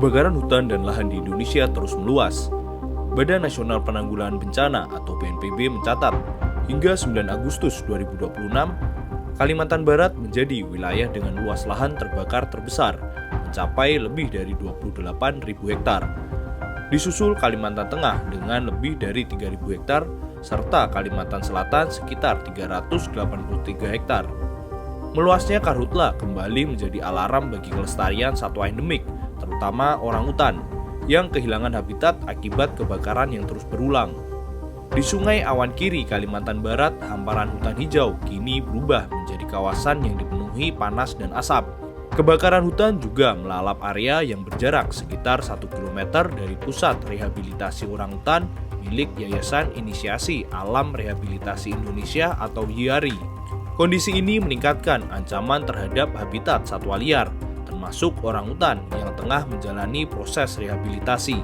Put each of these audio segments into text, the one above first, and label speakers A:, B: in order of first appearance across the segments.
A: Kebakaran hutan dan lahan di Indonesia terus meluas. Badan Nasional Penanggulangan Bencana atau BNPB mencatat, hingga 9 Agustus 2026, Kalimantan Barat menjadi wilayah dengan luas lahan terbakar terbesar, mencapai lebih dari 28.000 hektar. Disusul Kalimantan Tengah dengan lebih dari 3.000 hektar, serta Kalimantan Selatan sekitar 383 hektar. Meluasnya karhutla kembali menjadi alarm bagi kelestarian satwa endemik, terutama orangutan, yang kehilangan habitat akibat kebakaran yang terus berulang. Di Sungai Awan Kiri, Kalimantan Barat, hamparan hutan hijau kini berubah menjadi kawasan yang dipenuhi panas dan asap. Kebakaran hutan juga melalap area yang berjarak sekitar 1 km dari pusat rehabilitasi orangutan milik Yayasan Inisiasi Alam Rehabilitasi Indonesia atau YIARI. Kondisi ini meningkatkan ancaman terhadap habitat satwa liar, termasuk orangutan yang tengah menjalani proses rehabilitasi.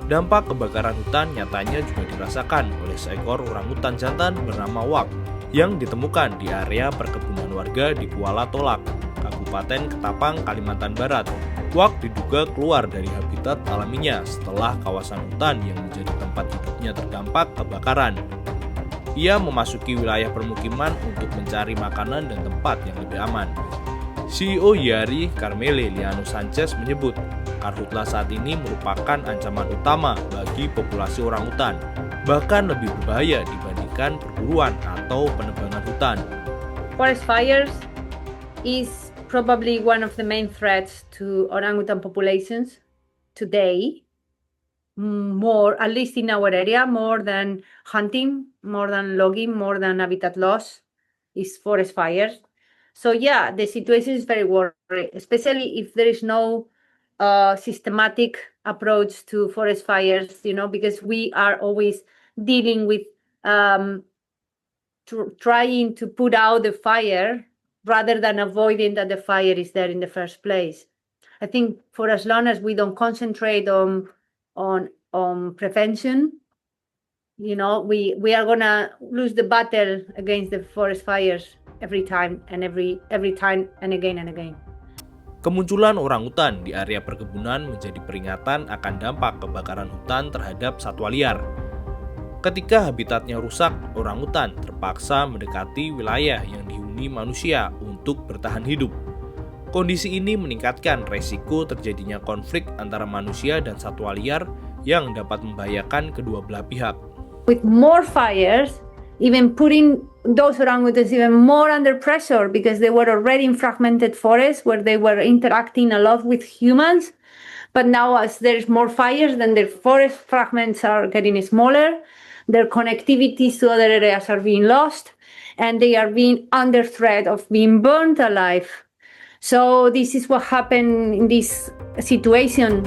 A: Dampak kebakaran hutan nyatanya juga dirasakan oleh seekor orangutan jantan bernama Wak yang ditemukan di area perkebunan warga di Kuala Tolak, Kabupaten Ketapang, Kalimantan Barat. Wak diduga keluar dari habitat alaminya setelah kawasan hutan yang menjadi tempat hidupnya terdampak kebakaran. Ia memasuki wilayah permukiman untuk mencari makanan dan tempat yang lebih aman. CEO YIARI, Carmele Liano Sanchez menyebut, karhutla saat ini merupakan ancaman utama bagi populasi orangutan, bahkan lebih berbahaya dibandingkan perburuan atau penebangan hutan.
B: Forest fires is probably one of the main threats to orangutan populations today. More, at least in our area, more than hunting, more than logging, more than habitat loss, is forest fires. So yeah, the situation is very worrying, especially if there is no systematic approach to forest fires, because we are always dealing with trying to put out the fire rather than avoiding that the fire is there in the first place. I think for as long as we don't concentrate on prevention, we are gonna lose the battle against the forest fires every time and every time and again and again.
A: Kemunculan orangutan di area perkebunan menjadi peringatan akan dampak kebakaran hutan terhadap satwa liar. Ketika habitatnya rusak, orangutan terpaksa mendekati wilayah yang dihuni manusia untuk bertahan hidup. Kondisi ini meningkatkan resiko terjadinya konflik antara manusia dan satwa liar yang dapat membahayakan kedua belah pihak.
B: With more fires, even putting those orangutans even more under pressure because they were already in fragmented forests where they were interacting a lot with humans. But now as there's more fires, then the forest fragments are getting smaller, their connectivities to other areas are being lost, and they are being under threat of being burned alive. So this is what happened in this situation.